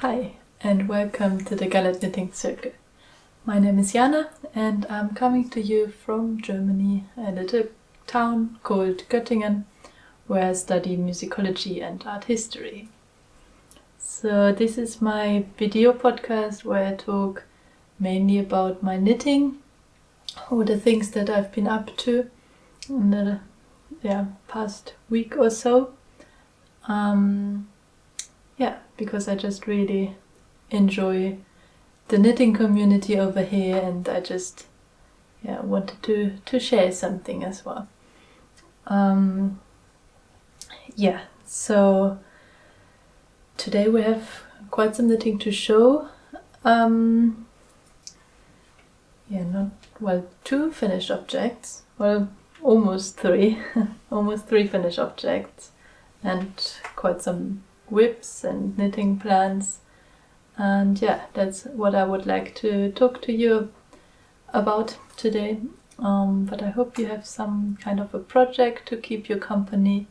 Hi, and welcome to the Galad Knitting Circle. My name is Jana, and I'm coming to you from Germany, a little town called Göttingen, where I study musicology and art history. So this is my video podcast where I talk mainly about my knitting, or the things that I've been up to in the past week or so. Because I just really enjoy the knitting community over here, and I just wanted to share something as well. So today we have quite some knitting to show. Two finished objects. Well, almost three. Almost three finished objects, and quite some whips and knitting plans. And that's what I would like to talk to you about today. But I hope you have some kind of a project to keep you company.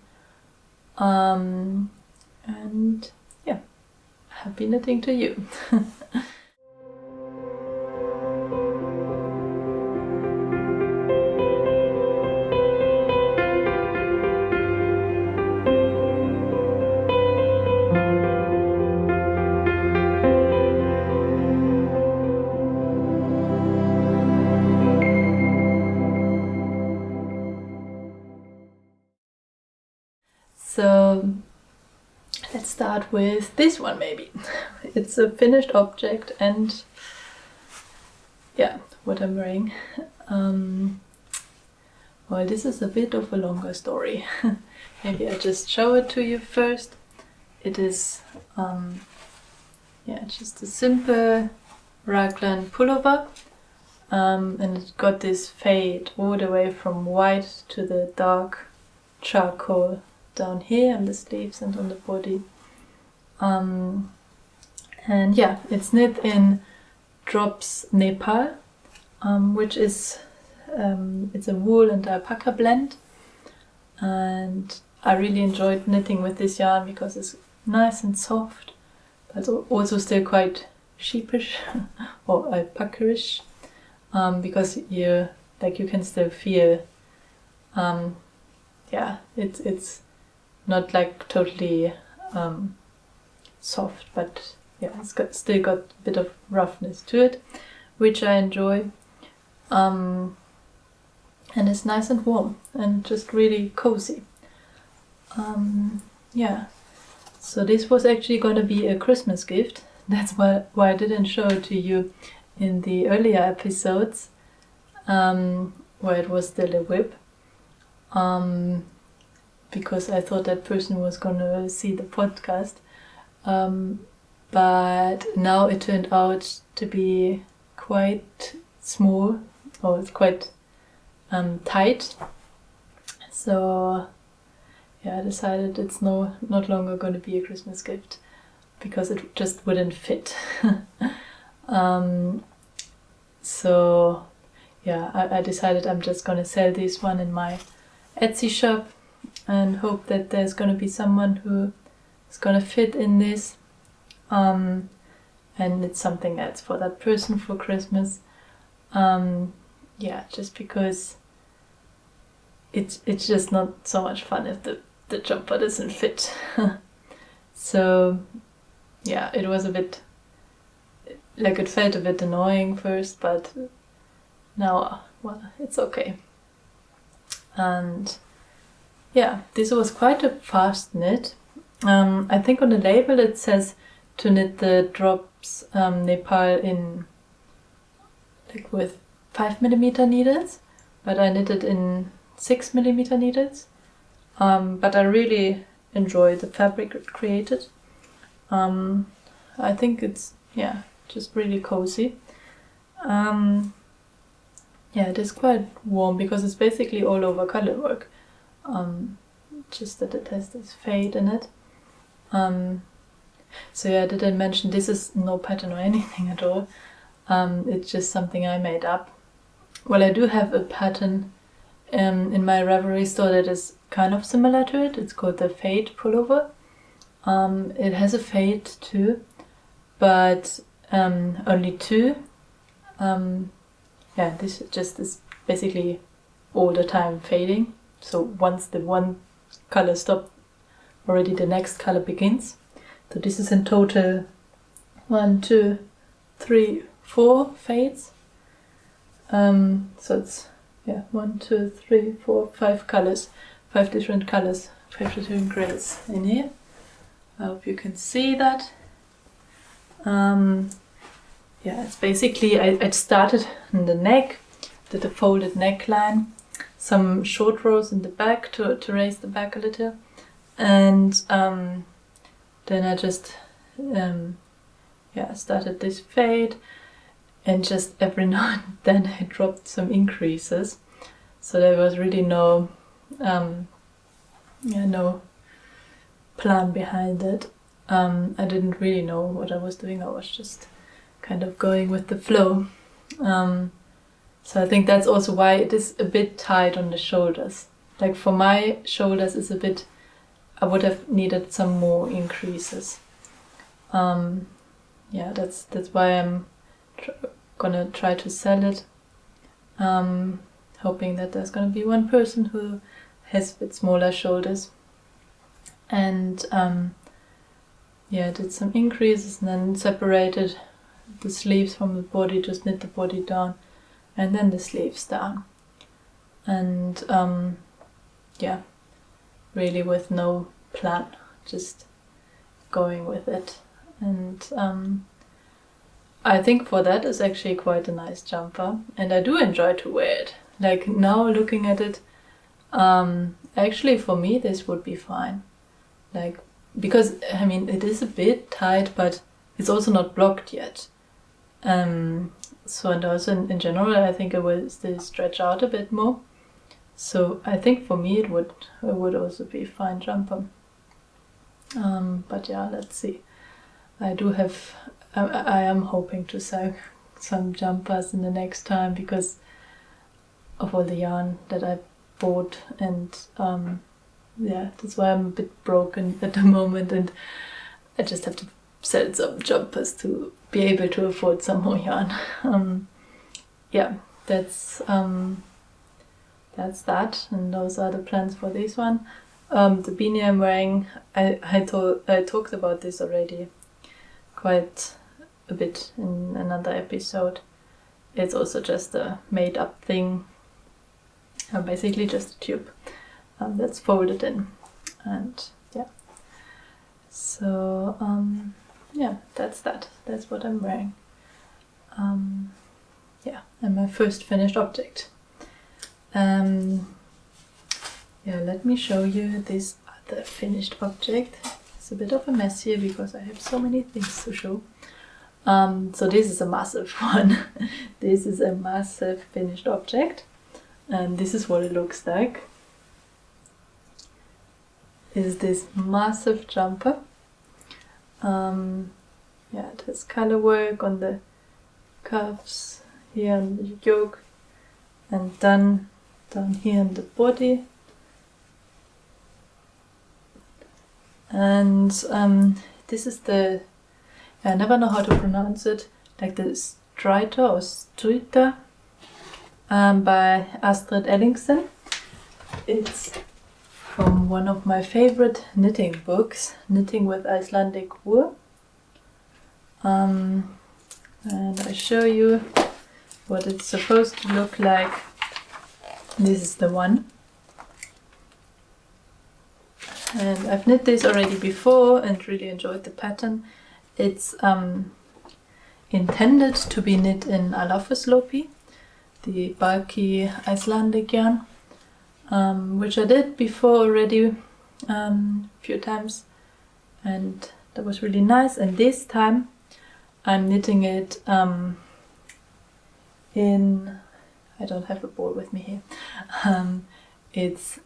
Happy knitting to you. So let's start with this one maybe. It's a finished object, and what I'm wearing. This is a bit of a longer story. Maybe I just show it to you first. It is just a simple raglan pullover, and it got this fade all the way from white to the dark charcoal down here on the sleeves and on the body. It's knit in Drops Nepal, which is it's a wool and alpaca blend, and I really enjoyed knitting with this yarn because it's nice and soft, but also still quite sheepish or alpaca-ish, because you can still feel it's not like totally soft, but it's still got a bit of roughness to it, which I enjoy. And it's nice and warm and just really cozy. So this was actually going to be a Christmas gift. That's why I didn't show it to you in the earlier episodes, where it was still a whip. Because I thought that person was going to see the podcast. But now it turned out to be quite small, or it's quite tight. So I decided it's no longer going to be a Christmas gift, because it just wouldn't fit. I decided I'm just going to sell this one in my Etsy shop, and hope that there's going to be someone who is going to fit in this, and it's something else for that person for Christmas. Just because it's just not so much fun if the jumper doesn't fit. So it was a bit it felt a bit annoying first, but now it's okay. And this was quite a fast knit. I think on the label it says to knit the Drops Nepal in with 5mm needles, but I knit it in 6mm needles. But I really enjoy the fabric it created. I think it's just really cozy. It is quite warm because it's basically all over color work. Just that it has this fade in it. I didn't mention this is no pattern or anything at all. It's just something I made up. Well, I do have a pattern in my Ravelry store that is kind of similar to it. It's called the Fade Pullover. It has a fade too, but only 2. Yeah, this just is basically all the time fading. So once the one color stops, already the next color begins. So this is in total 1, 2, 3, 4 fades. So it's 1, 2, 3, 4, 5 colors, 5 different colors, 5 different grays in here. I hope you can see that. It's basically, I started in the neck, did a folded neckline, some short rows in the back to raise the back a little, and then I just started this fade, and just every now and then I dropped some increases, so there was really no plan behind it. I didn't really know what I was doing. I was just kind of going with the flow. So I think that's also why it is a bit tight on the shoulders. Like for my shoulders is a bit, I would have needed some more increases. That's why I'm gonna try to sell it. Hoping that there's gonna be one person who has a bit smaller shoulders. And did some increases and then separated the sleeves from the body, just knit the body down and then the sleeves down. And really with no plan, just going with it. And I think for that is actually quite a nice jumper, and I do enjoy to wear it. Like now looking at it, actually for me this would be fine. Like, because I mean it is a bit tight, but it's also not blocked yet. So, and also in general I think it will still stretch out a bit more. So I think for me it would also be a fine jumper. But yeah, let's see. I am hoping to sell some jumpers in the next time because of all the yarn that I bought, and that's why I'm a bit broken at the moment, and I just have to sell some jumpers to be able to afford some more yarn. That's that, and those are the plans for this one. The beanie I'm wearing, I talked about this already quite a bit in another episode. It's also just a made up thing, basically just a tube that's folded in, and so that's that. That's what I'm wearing. And my first finished object. Let me show you this other finished object. It's a bit of a mess here because I have so many things to show. So this is a massive one. This is a massive finished object, and this is what it looks like. Is this massive jumper. It has color work on the cuffs, here on the yoke, and then down here in the body. And this is the, I never know how to pronounce it, like the Stryta or Stryta by Astrid Ellingsen. It's from one of my favorite knitting books, Knitting with Icelandic Wool. And I show you what it's supposed to look like. This is the one. And I've knit this already before and really enjoyed the pattern. It's intended to be knit in Alafuslopi, the bulky Icelandic yarn, which I did before already a few times, and that was really nice. And this time I'm knitting it in, I don't have a ball with me here. It's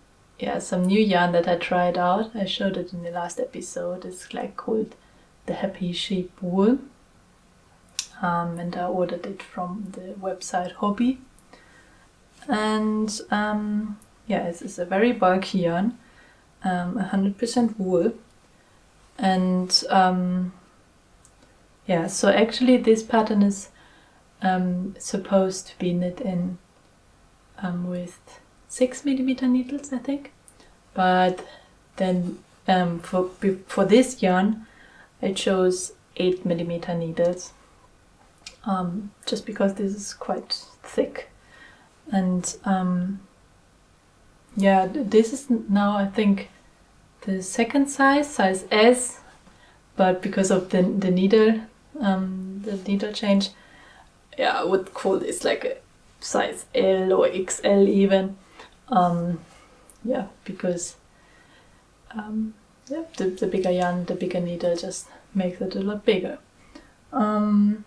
some new yarn that I tried out. I showed it in the last episode. It's like called the Happy Sheep Wool, and I ordered it from the website Hobby. And it's a very bulky yarn, 100% wool, and yeah, so actually this pattern is supposed to be knit in with 6mm needles, I think. But then for this yarn I chose 8mm needles, just because this is quite thick. And yeah, this is now I think the second size S, but because of the needle change, yeah, I would call this like a size L or XL even. Yeah, because yeah, the bigger yarn, the bigger needle just makes it a lot bigger. But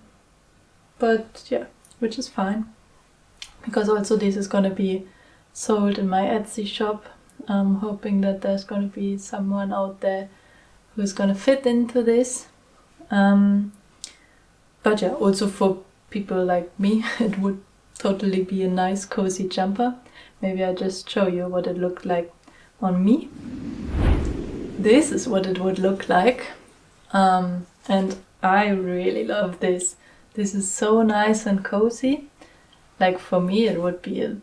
yeah, which is fine, because also this is gonna be sold in my Etsy shop. I'm hoping that there's gonna be someone out there who's gonna fit into this. But yeah, also for people like me, it would totally be a nice cozy jumper. Maybe I just show you what it looked like on me. This is what it would look like, and I really love this. This is so nice and cozy. Like for me it would be a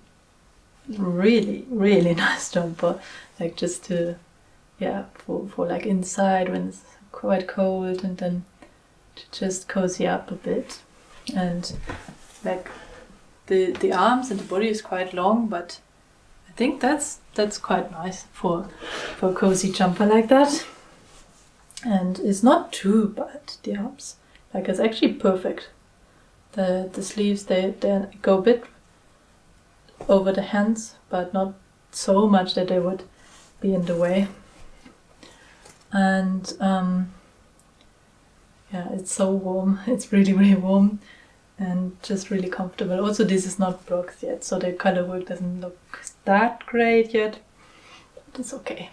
really, really nice jumper, like just to, yeah, for like inside when it's quite cold, and then to just cozy up a bit. And like the arms and the body is quite long, but I think that's quite nice for a cozy jumper like that. And it's not too bad, the arms. Like it's actually perfect. The sleeves, they go a bit over the hands, but not so much that they would be in the way. And yeah, it's so warm. It's really, really warm and just really comfortable. Also, this is not blocked yet, so the color work doesn't look that great yet, but it's okay.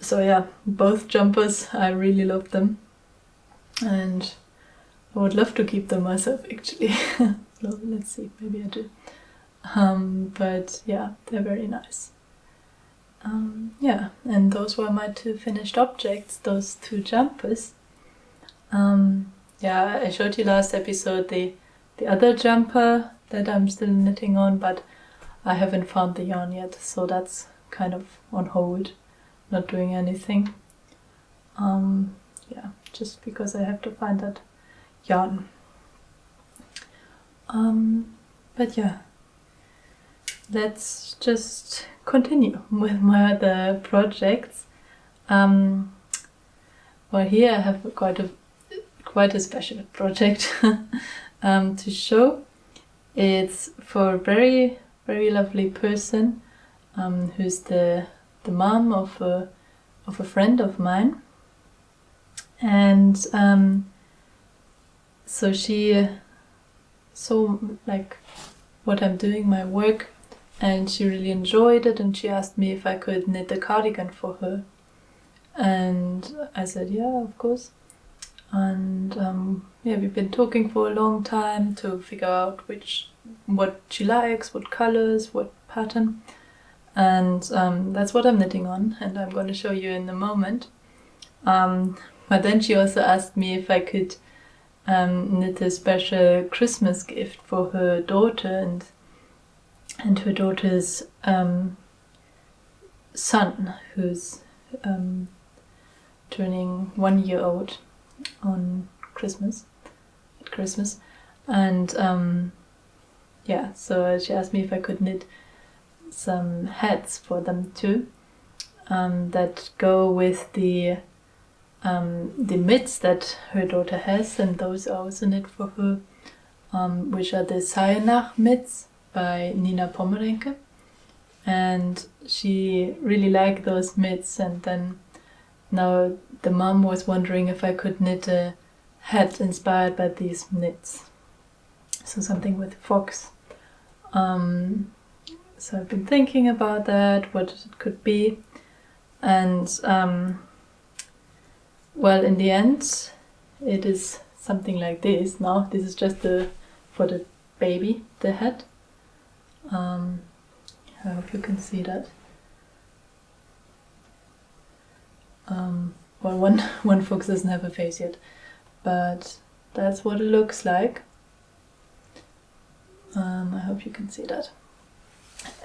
So yeah, both jumpers, I really love them, and I would love to keep them myself actually. So let's see, maybe I do. But yeah, they're very nice. Yeah, and those were my two finished objects, those two jumpers. Yeah, I showed you last episode the other jumper that I'm still knitting on, but I haven't found the yarn yet, so that's kind of on hold, not doing anything. Yeah, just because I have to find that yarn. But yeah, let's just continue with my other projects. Well, here I have quite a special project to show. It's for a very, very lovely person who's the mom of a friend of mine, and so she saw like what I'm doing, my work, and she really enjoyed it, and she asked me if I could knit a cardigan for her, and I said yeah, of course. And yeah, we've been talking for a long time to figure out what she likes, what colors, what pattern, and that's what I'm knitting on, and I'm going to show you in a moment. But then she also asked me if I could knit a special Christmas gift for her daughter and her daughter's son, who's turning 1 year old on Christmas, and yeah, so she asked me if I could knit some hats for them too, that go with the mitts that her daughter has, and those are also knit for her, which are the Sionnach mitts by Nina Pommerenke, and she really liked those mitts, and then now the mom was wondering if I could knit a hat inspired by these knits, so something with fox. So I've been thinking about that, what it could be, and well, in the end it is something like this. Now this is just for the baby, the hat. I hope you can see that. well, one fox doesn't have a face yet, but that's what it looks like. I hope you can see that.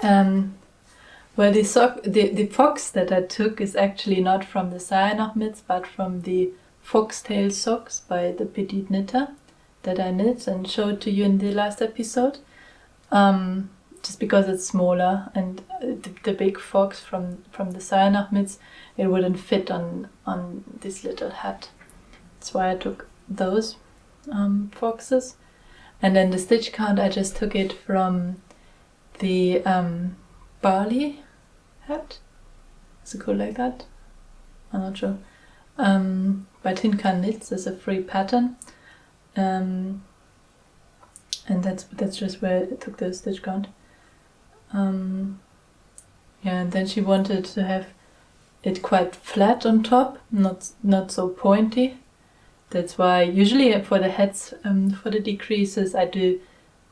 Well, the fox that I took is actually not from the Sionnach mitts, but from the Foxtale socks by the Petite knitter that I knit and showed to you in the last episode. Just because it's smaller, and the big fox from the Sionnach mitts, it wouldn't fit on this little hat. That's why I took those foxes. And then the stitch count, I just took it from the barley hat. Is it called like that? I'm not sure. By Tinkan Knits, there's a free pattern. And that's just where I took the stitch count. Yeah, and then she wanted to have it quite flat on top, not so pointy. That's why usually for the hats, for the decreases, I do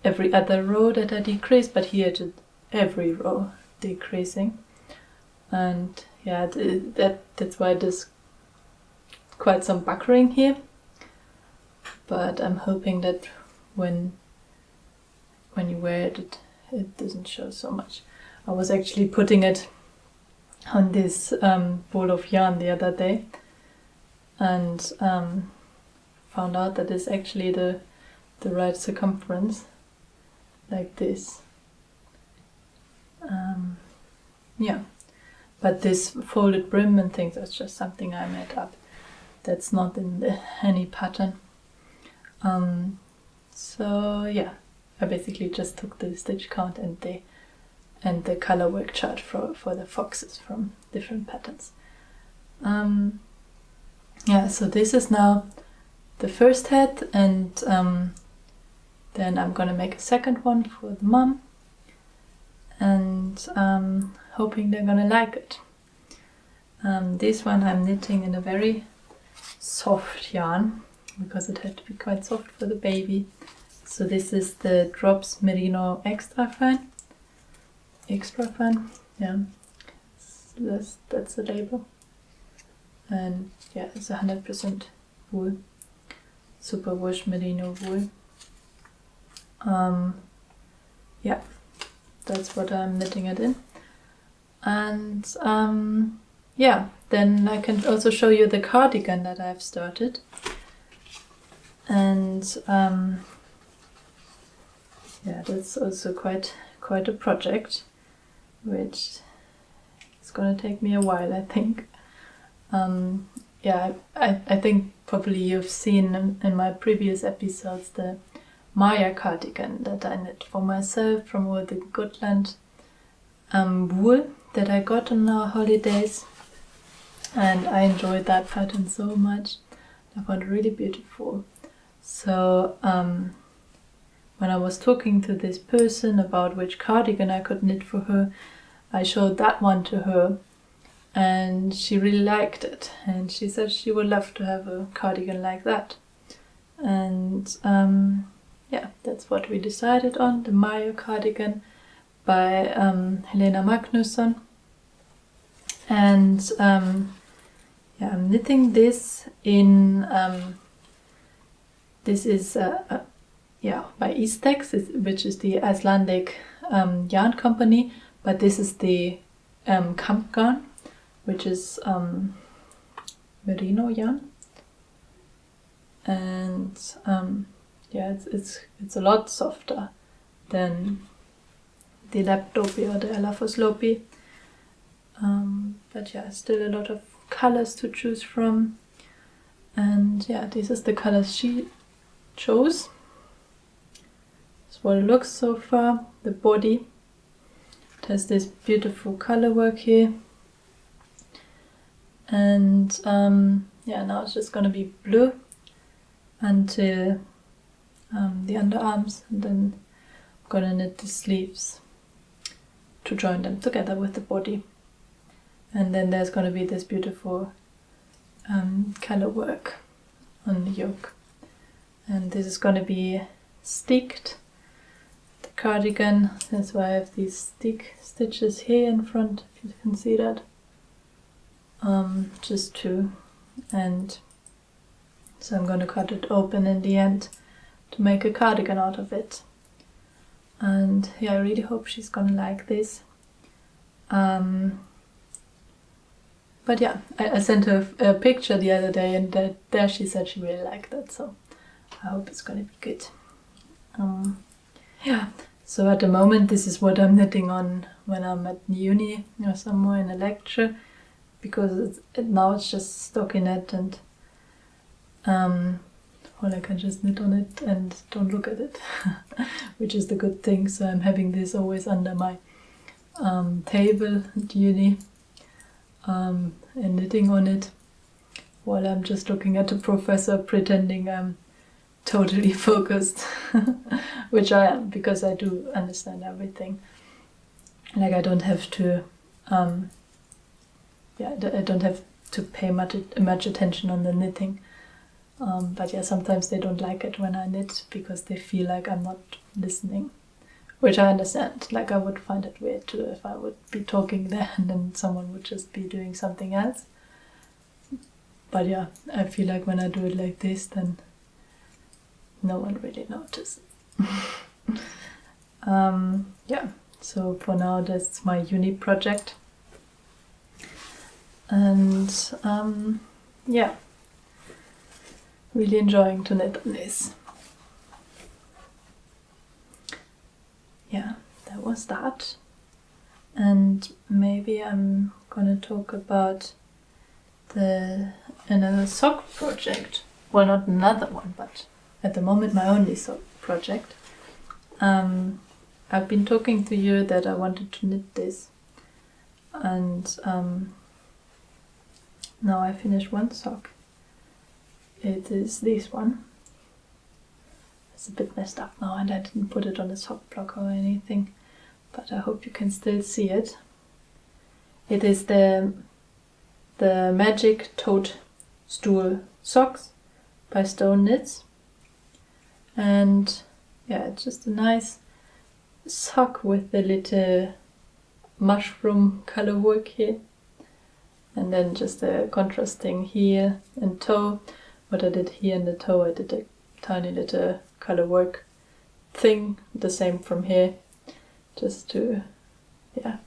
every other row that I decrease, but here I did every row decreasing. And yeah, that's why there's quite some buckering here. But I'm hoping that when you wear it, it doesn't show so much. I was actually putting it on this ball of yarn the other day, and found out that it's actually the right circumference, like this. Yeah, but this folded brim and things, that's just something I made up. That's not in any pattern. So yeah, I basically just took the stitch count and the color work chart for the foxes from different patterns. Yeah, so this is now the first hat, and then I'm gonna make a second one for the mom, and hoping they're gonna like it. This one I'm knitting in a very soft yarn, because it had to be quite soft for the baby. So this is the Drops Merino Extra Fine. Yeah, that's the label. And yeah, it's 100% wool, super wash merino wool. Yeah, that's what I'm knitting it in. And yeah, then I can also show you the cardigan that I've started. And yeah, that's also quite a project, which is gonna take me a while, I think. Yeah, I think probably you've seen in my previous episodes the Maja cardigan that I knit for myself from all the Gotland wool that I got on our holidays, and I enjoyed that pattern so much. I found it really beautiful. So when I was talking to this person about which cardigan I could knit for her, I showed that one to her, and she really liked it, and she said she would love to have a cardigan like that. And yeah, that's what we decided on, the Maja cardigan by Helena Magnusson. And yeah, I'm knitting this in this is yeah, by Istex, which is the Icelandic yarn company, but this is the Kampgarn, which is merino yarn. And yeah, it's a lot softer than the Lapdopi or the Elafoslopi. But yeah, still a lot of colors to choose from. And yeah, this is the colors she chose. That's what it looks so far. The body, it has this beautiful color work here. And yeah, now it's just gonna be blue until the underarms, and then I'm gonna knit the sleeves to join them together with the body. And then there's gonna be this beautiful color work on the yoke. And this is gonna be sticked, the cardigan. That's why I have these stick stitches here in front, if you can see that. Just to and so I'm going to cut it open in the end to make a cardigan out of it. And yeah, I really hope she's gonna like this. But yeah, I sent her a picture the other day, and there she said she really liked that, so I hope it's gonna be good. Yeah, so at the moment this is what I'm knitting on when I'm at uni or somewhere in a lecture, because now it's just stockinette, and well, I can just knit on it and don't look at it, which is the good thing. So I'm having this always under my table at uni, and knitting on it while I'm just looking at the professor, pretending I'm totally focused, which I am, because I do understand everything. Like I don't have to, I don't have to pay much attention on the knitting. But yeah, sometimes they don't like it when I knit because they feel like I'm not listening, which I understand. Like I would find it weird too if I would be talking there and then someone would just be doing something else. But yeah, I feel like when I do it like this, then no one really notices. Yeah, so for now that's my uni project. And yeah, really enjoying to knit on this. Yeah, that was that. And maybe I'm gonna talk about another sock project. Well, not another one, but at the moment my only sock project. I've been talking to you that I wanted to knit this, and now I finished one sock. It is this one. It's a bit messed up now and I didn't put it on a sock block or anything, but I hope you can still see it. It is the Magic Toadstool socks by Stone Knits, and yeah, it's just a nice sock with the little mushroom color work here, and then just a contrasting heel and toe. What I did here in the toe, I did a tiny little color work thing, the same from here, just to, yeah,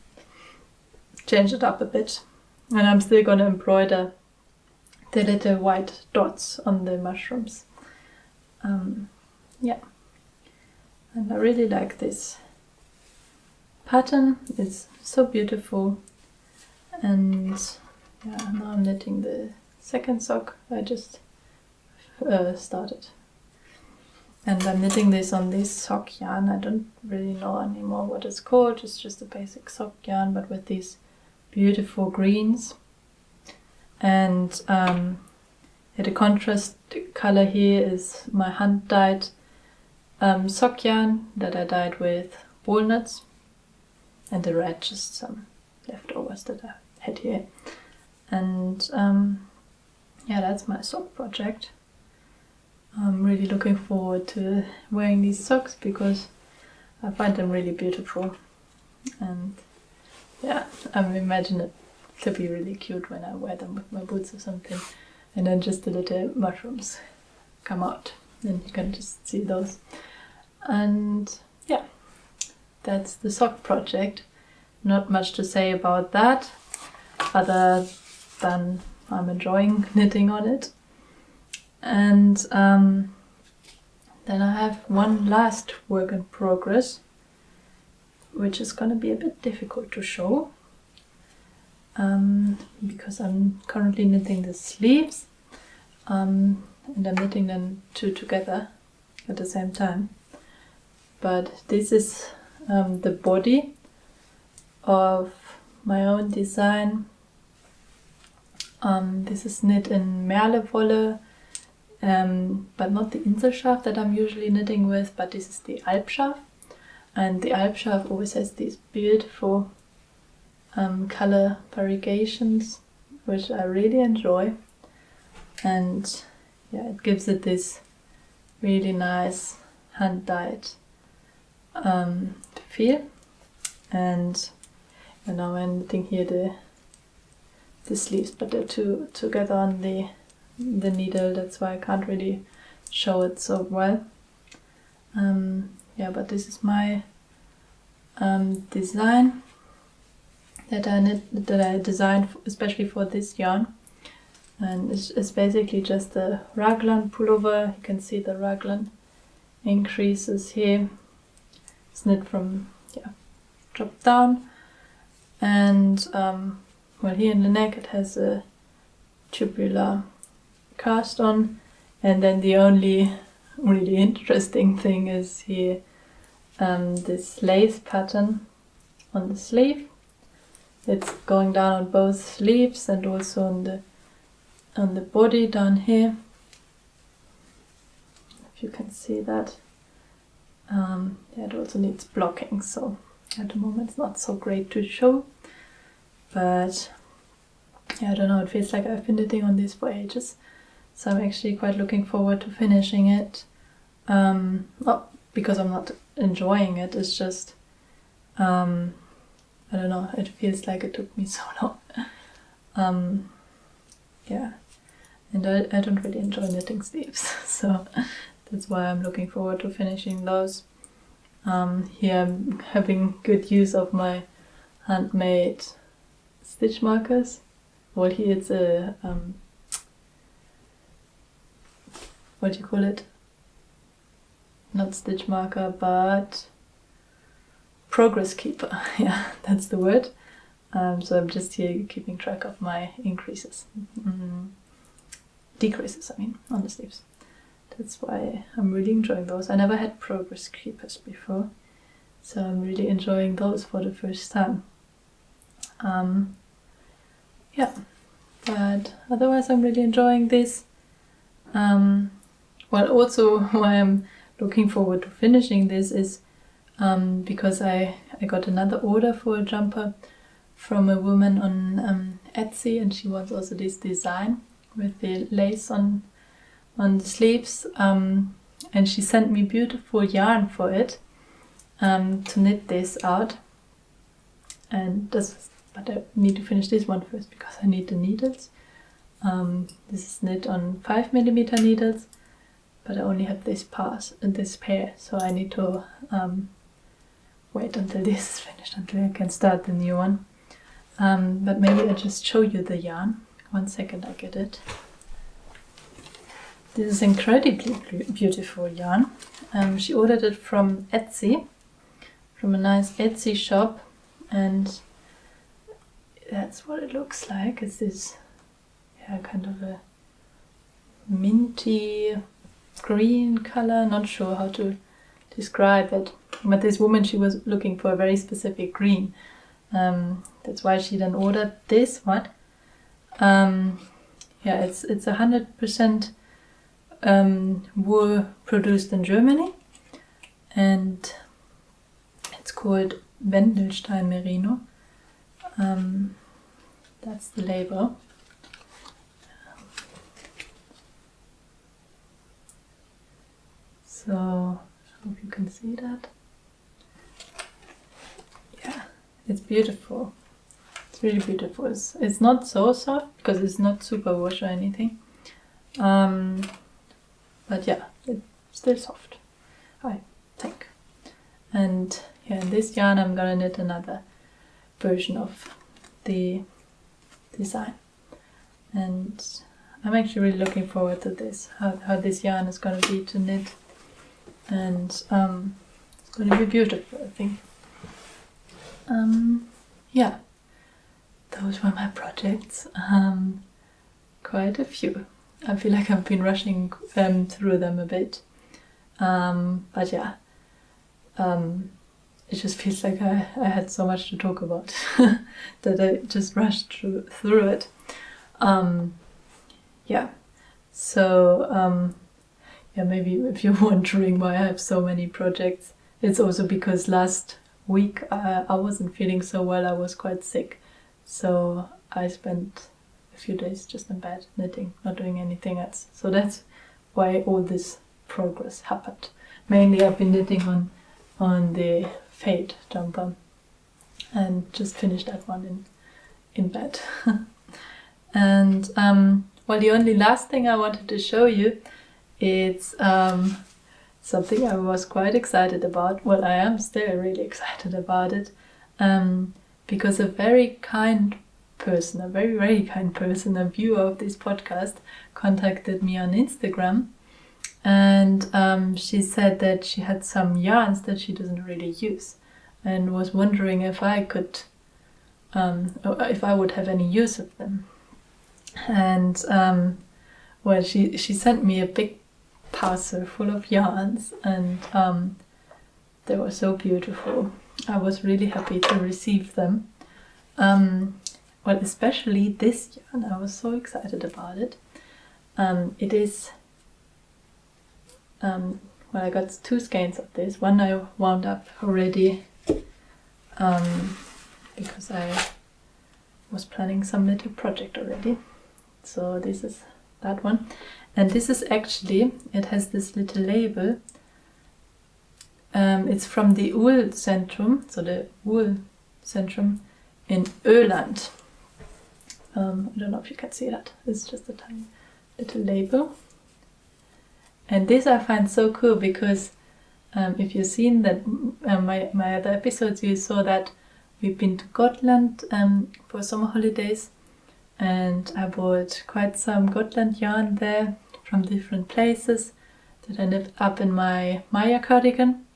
change it up a bit. And I'm still gonna embroider the little white dots on the mushrooms. Yeah, and I really like this pattern. It's so beautiful. And yeah, now I'm knitting the second sock I just started, and I'm knitting this on this sock yarn. I don't really know anymore what it's called. It's just a basic sock yarn, but with these beautiful greens. And the contrast color here is my hand dyed sock yarn that I dyed with walnuts, and the red just some leftovers that I had here. And yeah, that's my sock project. I'm really looking forward to wearing these socks because I find them really beautiful, and yeah, I imagine it to be really cute when I wear them with my boots or something, and then just the little mushrooms come out and you can just see those. And yeah, that's the sock project. Not much to say about that other than I'm enjoying knitting on it. And then I have one last work in progress, which is going to be a bit difficult to show, because I'm currently knitting the sleeves, and I'm knitting them two together at the same time. But this is the body of my own design. This is knit in Merlewolle, but not the Inselschaft that I'm usually knitting with, but this is the Alpschaf. And the Alpschaf always has these beautiful color variegations, which I really enjoy. And yeah, it gives it this really nice hand-dyed feel. And now I'm knitting here the sleeves, but they're two together on the the needle, that's why I can't really show it so well. Yeah, but this is my design that I designed especially for this yarn, and it's basically just a raglan pullover. You can see the raglan increases here. It's knit from drop down, and well, here in the neck it has a tubular cast on, and then the only really interesting thing is here this lace pattern on the sleeve. It's going down on both sleeves and also on the body down here, if you can see that. Yeah, it also needs blocking, so at the moment it's not so great to show, but yeah, I don't know, it feels like I've been knitting on this for ages, so I'm actually quite looking forward to finishing it. Not because I'm not enjoying it, it's just I don't know, it feels like it took me so long. Yeah, and I don't really enjoy knitting sleeves, so that's why I'm looking forward to finishing those. Here I'm having good use of my handmade stitch markers. Well, here it's a, what do you call it? Not stitch marker, but progress keeper. Yeah, that's the word. So I'm just here keeping track of my increases. Decreases, I mean, on the sleeves. That's why I'm really enjoying those. I never had progress keepers before, so I'm really enjoying those for the first time. Yeah, but otherwise I'm really enjoying this. Well, also why I'm looking forward to finishing this is because I got another order for a jumper from a woman on Etsy, and she wants also this design with the lace on the sleeves, and she sent me beautiful yarn for it to knit this out. And but I need to finish this one first because I need the needles. This is knit on 5mm needles, but I only have this pair, so I need to wait until this is finished, until I can start the new one. But maybe I'll just show you the yarn. 1 second, I get it. This is incredibly beautiful yarn. She ordered it from Etsy, from a nice Etsy shop, and that's what it looks like. It's this, yeah, kind of a minty green color. Not sure how to describe it, but this woman, she was looking for a very specific green. That's why she then ordered this one. Yeah, it's 100% wool produced in Germany, and it's called Wendelstein Merino. That's the label. So I hope you can see that. Yeah, it's beautiful. It's really beautiful. It's not so soft because it's not super wash or anything. But yeah, it's still soft, I think. And yeah, in this yarn I'm gonna knit another version of the design. And I'm actually really looking forward to this, how this yarn is gonna be to knit. And it's gonna be beautiful, I think. Yeah, those were my projects. Quite a few. I feel like I've been rushing through them a bit. But yeah, it just feels like I had so much to talk about that I just rushed through it. Yeah, so yeah, maybe if you're wondering why I have so many projects, it's also because last week I wasn't feeling so well. I was quite sick, so I spent a few days just in bed knitting, not doing anything else. So that's why all this progress happened. Mainly I've been knitting on the Fade jumper and just finished that one in bed. And well, the only last thing I wanted to show you, it's something I was quite excited about. Well, I am still really excited about it, because a very kind person, a very, very kind person, a viewer of this podcast, contacted me on Instagram, and she said that she had some yarns that she doesn't really use, and was wondering if I could, if I would have any use of them. And well, she sent me a big parcel full of yarns, and they were so beautiful. I was really happy to receive them. Well, especially this yarn, I was so excited about it. It is, well, I got 2 skeins of this. One I wound up already, because I was planning some little project already. So this is that one. And this is actually, it has this little label. It's from the Wool Centrum, so the Wool Centrum in Öland. I don't know if you can see that. It's just a tiny little label. And this I find so cool because if you've seen that my other episodes, you saw that we've been to Gotland for summer holidays, and I bought quite some Gotland yarn there from different places that ended up in my Maja cardigan.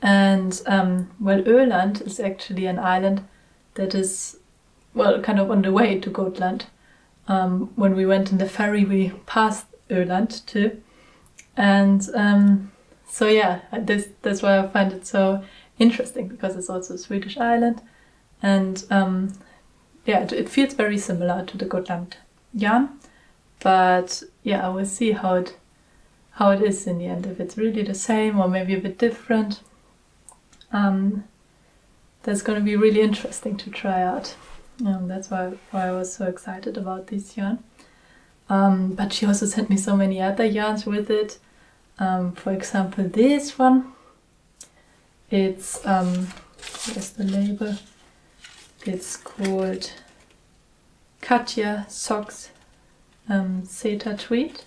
And well, Öland is actually an island that is, well, kind of on the way to Gotland. When we went in the ferry, we passed Öland too. And so yeah, that's why I find it so interesting, because it's also a Swedish island, and yeah, it feels very similar to the Gotland yarn, but yeah, I will see how it is in the end, if it's really the same or maybe a bit different. That's going to be really interesting to try out. That's why I was so excited about this yarn. But she also sent me so many other yarns with it. For example, this one. It's where's the label? It's called Katja Socks Seta Tweed.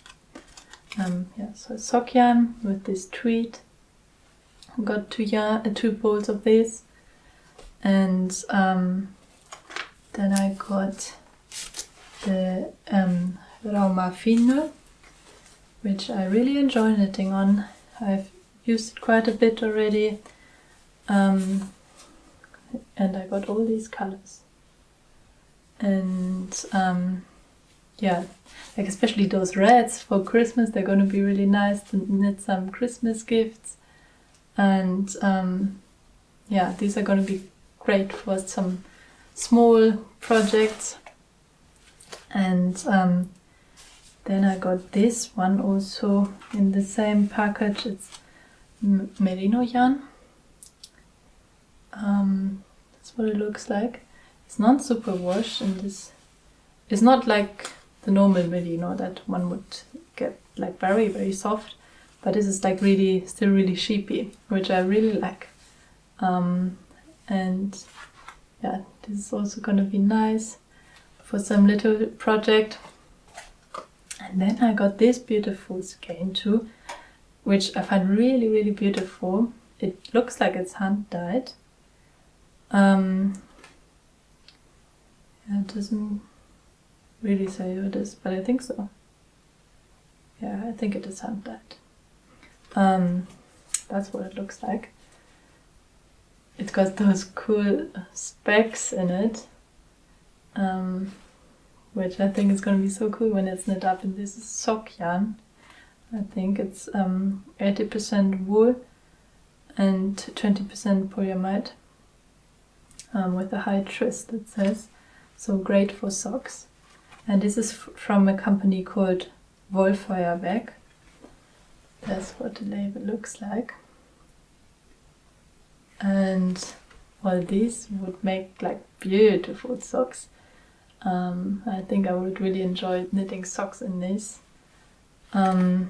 Yeah, so a sock yarn with this tweed. Got 2 bolts of this, and then I got the Rauma Fino, which I really enjoy knitting on. I've used it quite a bit already, and I got all these colors. And yeah, like especially those reds for Christmas, they're going to be really nice to knit some Christmas gifts. And yeah, these are going to be great for some small projects. And then I got this one also in the same package. It's merino yarn. That's what it looks like. It's not super washed, and this is not like the normal merino that one would get like very, very soft. But this is like really, still really sheepy, which I really like. And yeah, this is also going to be nice for some little project. And then I got this beautiful skein too, which I find really, really beautiful. It looks like it's hand dyed. Yeah, it doesn't really say who it is, but I think so. Yeah, I think it is hand dyed. That's what it looks like. It's got those cool specks in it, which I think is going to be so cool when it's knit up. And this is sock yarn. I think it's 80% wool and 20% polyamide, with a high twist, it says. So great for socks. And this is from a company called Wollfeuerwerk. That's what the label looks like. And well, these would make like beautiful socks. I think I would really enjoy knitting socks in this. I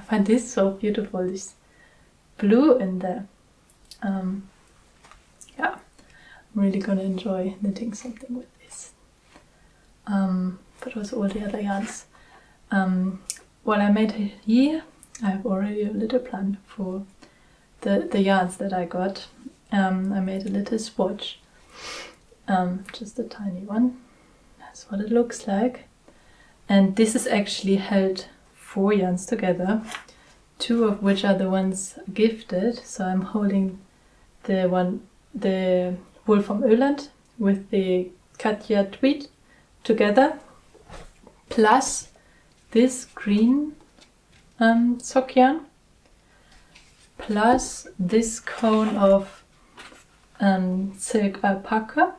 find this so beautiful, this blue in there. Yeah, I'm really gonna enjoy knitting something with this. but also all the other yarns. What I made here, I have already a little plan for the yarns that I got. I made a little swatch, just a tiny one. That's what it looks like. And this is actually held 4 yarns together, 2 of which are the ones gifted. So I'm holding the wool from Öland with the Katja tweed together, plus this green sock yarn, plus this cone of silk alpaca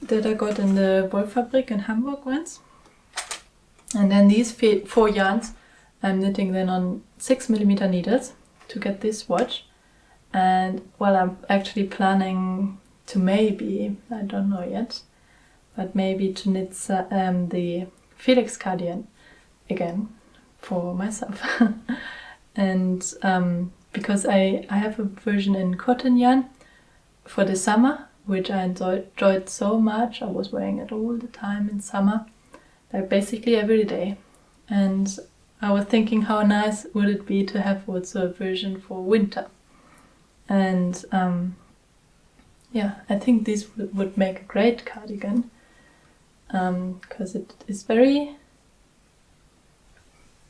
that I got in the Wollfabrik in Hamburg once. And then these 4 yarns, I'm knitting them on 6mm needles to get this swatch. And well, I'm actually planning to maybe, I don't know yet, but maybe to knit the Felix cardigan again for myself. And because I have a version in cotton yarn for the summer, which I enjoyed so much. I was wearing it all the time in summer, like basically every day. And I was thinking how nice would it be to have also a version for winter. And yeah, I think this would make a great cardigan, because it is very,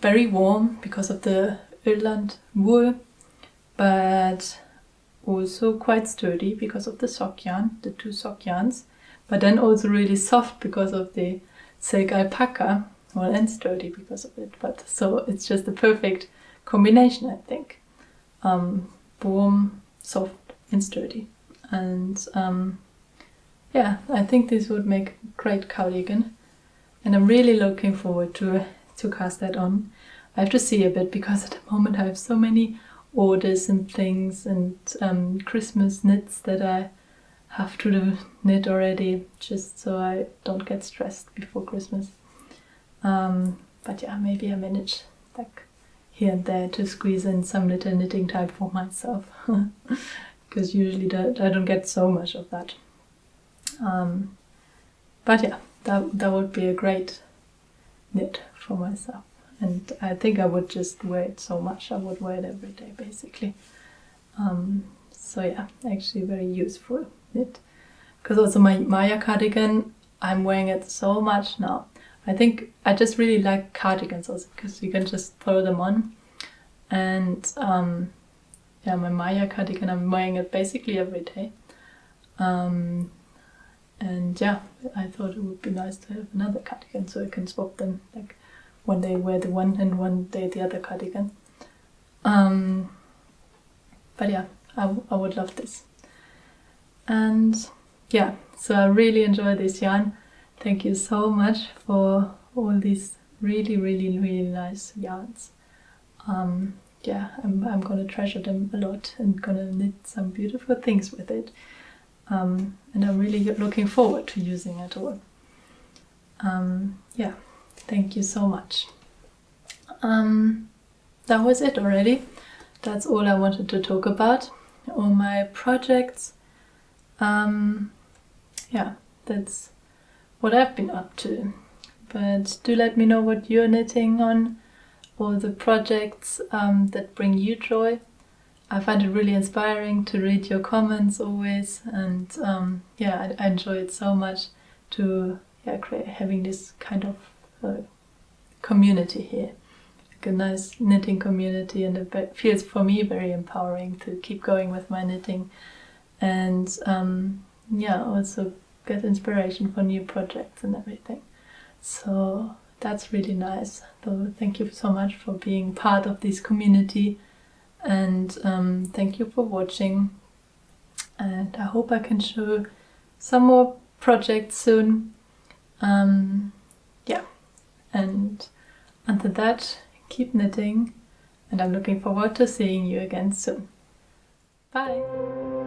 very warm because of the Öland wool, but also quite sturdy because of the sock yarn, the 2 sock yarns, but then also really soft because of the silk alpaca, well, and sturdy because of it. But so it's just the perfect combination, I think. Warm, soft and sturdy. And yeah, I think this would make a great cardigan, and I'm really looking forward to cast that on. I have to see a bit, because at the moment I have so many orders and things, and Christmas knits that I have to knit already, just so I don't get stressed before Christmas. But yeah, maybe I manage like here and there to squeeze in some little knitting time for myself, because usually I don't get so much of that. But yeah, that would be a great knit for myself. And I think I would just wear it so much. I would wear it every day, basically. So yeah, actually very useful knit. Because also my Maja cardigan, I'm wearing it so much now. I think I just really like cardigans also, because you can just throw them on. And yeah, my Maja cardigan, I'm wearing it basically every day. And yeah, I thought it would be nice to have another cardigan, so I can swap them, like one day wear the one and one day the other cardigan. But yeah, I would love this. And yeah, so I really enjoy this yarn. Thank you so much for all these really, really, really nice yarns. Yeah, I'm gonna treasure them a lot and gonna knit some beautiful things with it. And I'm really looking forward to using it all. Yeah, thank you so much. That was it already. That's all I wanted to talk about. All my projects. Yeah, that's what I've been up to. But do let me know what you're knitting on, all the projects that bring you joy. I find it really inspiring to read your comments always, and yeah, I enjoy it so much to having this kind of community here, like a nice knitting community, and it feels for me very empowering to keep going with my knitting, and yeah, also get inspiration for new projects and everything. So that's really nice. So thank you so much for being part of this community. And thank you for watching, and I hope I can show some more projects soon. Yeah, and until that, keep knitting, and I'm looking forward to seeing you again soon. Bye!